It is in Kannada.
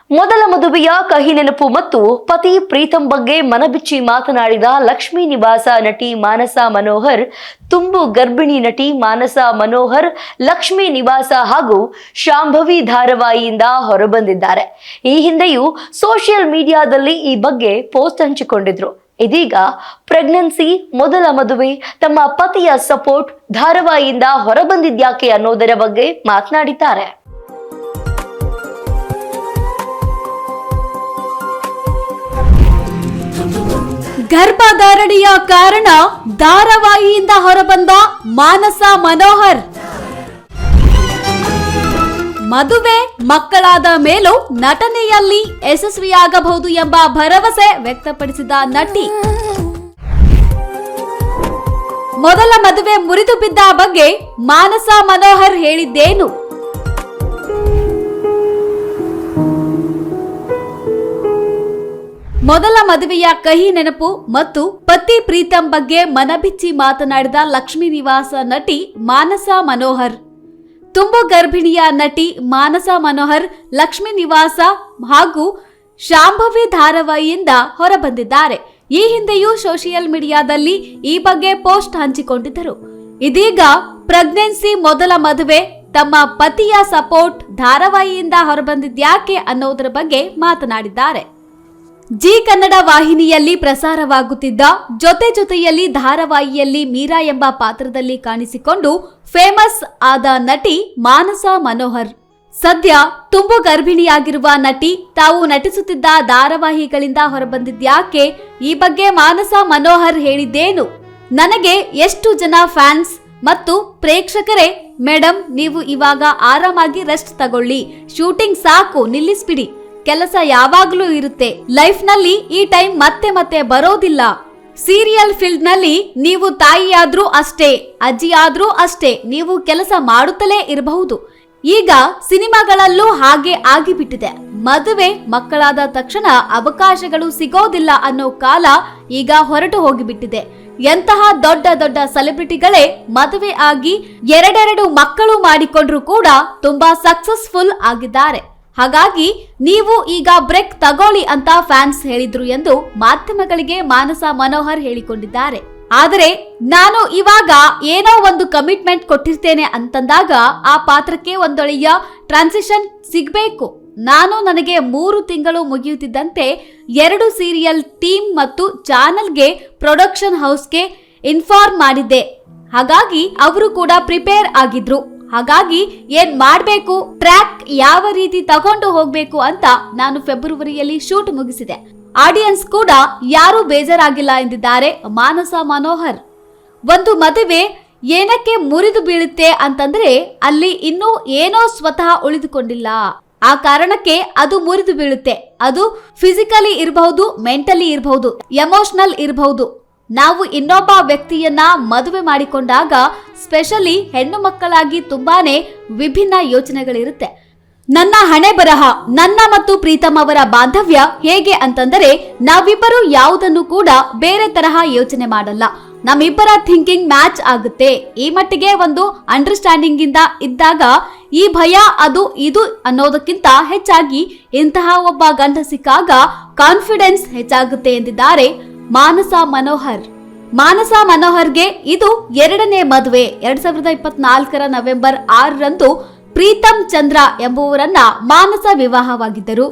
ಮೊದಲ ಮದುವೆಯ ಕಹಿ ನೆನಪು ಮತ್ತು ಪತಿ ಪ್ರೀತಂ ಬಗ್ಗೆ ಮನಬಿಚ್ಚಿ ಮಾತನಾಡಿದ ಲಕ್ಷ್ಮೀ ನಿವಾಸ ನಟಿ ಮಾನಸ ಮನೋಹರ್. ತುಂಬು ಗರ್ಭಿಣಿ ನಟಿ ಮಾನಸ ಮನೋಹರ್ ಲಕ್ಷ್ಮೀ ನಿವಾಸ ಹಾಗೂ ಶಾಂಭವಿ ಧಾರಾವಾಹಿಯಿಂದ ಹೊರಬಂದಿದ್ದಾರೆ. ಈ ಹಿಂದೆಯೂ ಸೋಷಿಯಲ್ ಮೀಡಿಯಾದಲ್ಲಿ ಈ ಬಗ್ಗೆ ಪೋಸ್ಟ್ ಹಂಚಿಕೊಂಡಿದ್ರು. ಇದೀಗ ಪ್ರೆಗ್ನೆನ್ಸಿ, ಮೊದಲ ಮದುವೆ, ತಮ್ಮ ಪತಿಯ ಸಪೋರ್ಟ್, ಧಾರಾವಾಹಿಯಿಂದ ಹೊರಬಂದಿದ್ಯಾಕೆ ಅನ್ನೋದರ ಬಗ್ಗೆ ಮಾತನಾಡಿದ್ದಾರೆ. ಗರ್ಭಧಾರಣೆಯ ಕಾರಣ ಧಾರಾವಾಹಿಯಿಂದ ಹೊರಬಂದ ಮಾನಸ ಮನೋಹರ್. ಮದುವೆ, ಮಕ್ಕಳಾದ ಮೇಲೂ ನಟನೆಯಲ್ಲಿ ಯಶಸ್ವಿಯಾಗಬಹುದು ಎಂಬ ಭರವಸೆ ವ್ಯಕ್ತಪಡಿಸಿದ ನಟಿ. ಮೊದಲ ಮದುವೆ ಮುರಿದು ಬಿದ್ದ ಬಗ್ಗೆ ಮಾನಸ ಮನೋಹರ್ ಹೇಳಿದ್ದೇನು? ಮೊದಲ ಮದುವೆಯ ಕಹಿ ನೆನಪು ಮತ್ತು ಪತಿ ಪ್ರೀತಂ ಬಗ್ಗೆ ಮನಬಿಚ್ಚಿ ಮಾತನಾಡಿದ ಲಕ್ಷ್ಮೀ ನಿವಾಸ ನಟಿ ಮಾನಸ ಮನೋಹರ್. ತುಂಬು ಗರ್ಭಿಣಿಯ ನಟಿ ಮಾನಸ ಮನೋಹರ್ ಲಕ್ಷ್ಮೀ ನಿವಾಸ ಹಾಗೂ ಶಾಂಭವಿ ಧಾರಾವಾಹಿಯಿಂದ ಹೊರಬಂದಿದ್ದಾರೆ. ಈ ಹಿಂದೆಯೂ ಸೋಷಿಯಲ್ ಮೀಡಿಯಾದಲ್ಲಿ ಈ ಬಗ್ಗೆ ಪೋಸ್ಟ್ ಹಂಚಿಕೊಂಡಿದ್ದರು. ಇದೀಗ ಪ್ರೆಗ್ನೆನ್ಸಿ, ಮೊದಲ ಮದುವೆ, ತಮ್ಮ ಪತಿಯ ಸಪೋರ್ಟ್, ಧಾರಾವಾಹಿಯಿಂದ ಹೊರಬಂದಿದ್ಯಾಕೆ ಅನ್ನೋದರ ಬಗ್ಗೆ ಮಾತನಾಡಿದ್ದಾರೆ. ಜಿ ಕನ್ನಡ ವಾಹಿನಿಯಲ್ಲಿ ಪ್ರಸಾರವಾಗುತ್ತಿದ್ದ ಜೊತೆಯಲ್ಲಿ ಧಾರಾವಾಹಿಯಲ್ಲಿ ಮೀರಾ ಎಂಬ ಪಾತ್ರದಲ್ಲಿ ಕಾಣಿಸಿಕೊಂಡು ಫೇಮಸ್ ಆದ ನಟಿ ಮಾನಸ ಮನೋಹರ್. ಸದ್ಯ ತುಂಬು ಗರ್ಭಿಣಿಯಾಗಿರುವ ನಟಿ ತಾವು ನಟಿಸುತ್ತಿದ್ದ ಧಾರಾವಾಹಿಗಳಿಂದ ಹೊರಬಂದಿದ್ಯಾಕೆ? ಈ ಬಗ್ಗೆ ಮಾನಸ ಮನೋಹರ್ ಹೇಳಿದ್ದೇನು? ನನಗೆ ಎಷ್ಟು ಜನ ಫ್ಯಾನ್ಸ್ ಮತ್ತು ಪ್ರೇಕ್ಷಕರೇ, ಮೇಡಮ್ ನೀವು ಇವಾಗ ಆರಾಮಾಗಿ ರೆಸ್ಟ್ ತಗೊಳ್ಳಿ, ಶೂಟಿಂಗ್ ಸಾಕು, ನಿಲ್ಲಿಸ್ಬಿಡಿ, ಕೆಲಸ ಯಾವಾಗ್ಲೂ ಇರುತ್ತೆ, ಲೈಫ್ ನಲ್ಲಿ ಈ ಟೈಮ್ ಮತ್ತೆ ಮತ್ತೆ ಬರೋದಿಲ್ಲ. ಸೀರಿಯಲ್ ಫೀಲ್ಡ್ ನಲ್ಲಿ ನೀವು ತಾಯಿಯಾದ್ರೂ ಅಷ್ಟೇ, ಅಜ್ಜಿ ಆದ್ರೂ ಅಷ್ಟೇ, ನೀವು ಕೆಲಸ ಮಾಡುತ್ತಲೇ ಇರಬಹುದು. ಈಗ ಸಿನಿಮಾಗಳಲ್ಲೂ ಹಾಗೆ ಆಗಿಬಿಟ್ಟಿದೆ. ಮದುವೆ, ಮಕ್ಕಳಾದ ತಕ್ಷಣ ಅವಕಾಶಗಳು ಸಿಗೋದಿಲ್ಲ ಅನ್ನೋ ಕಾಲ ಈಗ ಹೊರಟು ಹೋಗಿಬಿಟ್ಟಿದೆ. ಎಂತಹ ದೊಡ್ಡ ದೊಡ್ಡ ಸೆಲೆಬ್ರಿಟಿಗಳೇ ಮದುವೆ ಆಗಿ ಎರಡೆರಡು ಮಕ್ಕಳು ಮಾಡಿಕೊಂಡ್ರು ಕೂಡ ತುಂಬಾ ಸಕ್ಸಸ್ಫುಲ್ ಆಗಿದ್ದಾರೆ. ಹಾಗಾಗಿ ನೀವು ಈಗ ಬ್ರೇಕ್ ತಗೊಳ್ಳಿ ಅಂತ ಫ್ಯಾನ್ಸ್ ಹೇಳಿದ್ರು ಎಂದು ಮಾಧ್ಯಮಗಳಿಗೆ ಮಾನಸ ಮನೋಹರ್ ಹೇಳಿಕೊಂಡಿದ್ದಾರೆ. ಆದರೆ ನಾನು ಇವಾಗ ಏನೋ ಒಂದು ಕಮಿಟ್ಮೆಂಟ್ ಕೊಟ್ಟಿರ್ತೇನೆ ಅಂತಂದಾಗ ಆ ಪಾತ್ರಕ್ಕೆ ಒಂದೊಳ್ಳೆಯ ಟ್ರಾನ್ಸಿಷನ್ ಸಿಗಬೇಕು. ನನಗೆ 3 ತಿಂಗಳು ಮುಗಿಯುತ್ತಿದ್ದಂತೆ 2 ಸೀರಿಯಲ್ ಟೀಮ್ ಮತ್ತು ಚಾನೆಲ್ಗೆ, ಪ್ರೊಡಕ್ಷನ್ ಹೌಸ್ಗೆ ಇನ್ಫಾರ್ಮ್ ಮಾಡಿದ್ದೆ. ಹಾಗಾಗಿ ಅವರು ಕೂಡ ಪ್ರಿಪೇರ್ ಆಗಿದ್ರು. ಹಾಗಾಗಿ ಏನ್ ಮಾಡ್ಬೇಕು, ಟ್ರ್ಯಾಕ್ ಯಾವ ರೀತಿ ತಗೊಂಡು ಹೋಗ್ಬೇಕು ಅಂತ ನಾನು ಫೆಬ್ರವರಿಯಲ್ಲಿ ಶೂಟ್ ಮುಗಿಸಿದೆ. ಆಡಿಯನ್ಸ್ ಕೂಡ ಯಾರೂ ಬೇಜಾರಾಗಿಲ್ಲ ಎಂದಿದ್ದಾರೆ ಮಾನಸ ಮನೋಹರ್. ಒಂದು ಮದುವೆ ಏನಕ್ಕೆ ಮುರಿದು ಬೀಳುತ್ತೆ ಅಂತಂದ್ರೆ ಅಲ್ಲಿ ಇನ್ನೂ ಏನೋ ಸ್ವತಃ ಉಳಿದುಕೊಂಡಿಲ್ಲ. ಆ ಕಾರಣಕ್ಕೆ ಅದು ಮುರಿದು ಬೀಳುತ್ತೆ. ಅದು ಫಿಸಿಕಲಿ ಇರಬಹುದು, ಮೆಂಟಲಿ ಇರಬಹುದು, ಎಮೋಷನಲ್ ಇರಬಹುದು. ನಾವು ಇನ್ನೊಬ್ಬ ವ್ಯಕ್ತಿಯನ್ನ ಮದುವೆ ಮಾಡಿಕೊಂಡಾಗ ಸ್ಪೆಷಲಿ ಹೆಣ್ಣು ಮಕ್ಕಳಾಗಿ ತುಂಬಾನೇ ವಿಭಿನ್ನ ಯೋಚನೆಗಳಿರುತ್ತೆ. ನನ್ನ ಹಣೆ ಬರಹ, ನನ್ನ ಮತ್ತು ಪ್ರೀತಂ ಅವರ ಬಾಂಧವ್ಯ ಹೇಗೆ ಅಂತಂದರೆ ನಾವಿಬ್ಬರು ಯಾವುದನ್ನು ಕೂಡ ಬೇರೆ ತರಹ ಯೋಚನೆ ಮಾಡಲ್ಲ. ನಮ್ಮಿಬ್ಬರ ಥಿಂಕಿಂಗ್ ಮ್ಯಾಚ್ ಆಗುತ್ತೆ. ಈ ಮಟ್ಟಿಗೆ ಒಂದು ಅಂಡರ್ಸ್ಟ್ಯಾಂಡಿಂಗ್ ಇಂದ ಇದ್ದಾಗ ಈ ಭಯ ಅದು ಇದು ಅನ್ನೋದಕ್ಕಿಂತ ಹೆಚ್ಚಾಗಿ ಇಂತಹ ಒಬ್ಬ ಗಂಡ ಸಿಕ್ಕಾಗ ಕಾನ್ಫಿಡೆನ್ಸ್ ಹೆಚ್ಚಾಗುತ್ತೆ ಎಂದಿದ್ದಾರೆ ಮಾನಸ ಮನೋಹರ್. ಮಾನಸ ಮನೋಹರ್ಗೆ ಇದು 2ನೇ ಮದುವೆ. 2024 ನವೆಂಬರ್ 6ರಂದು ಪ್ರೀತಂ ಚಂದ್ರ ಎಂಬುವರನ್ನ ಮಾನಸ ವಿವಾಹವಾಗಿದ್ದರು.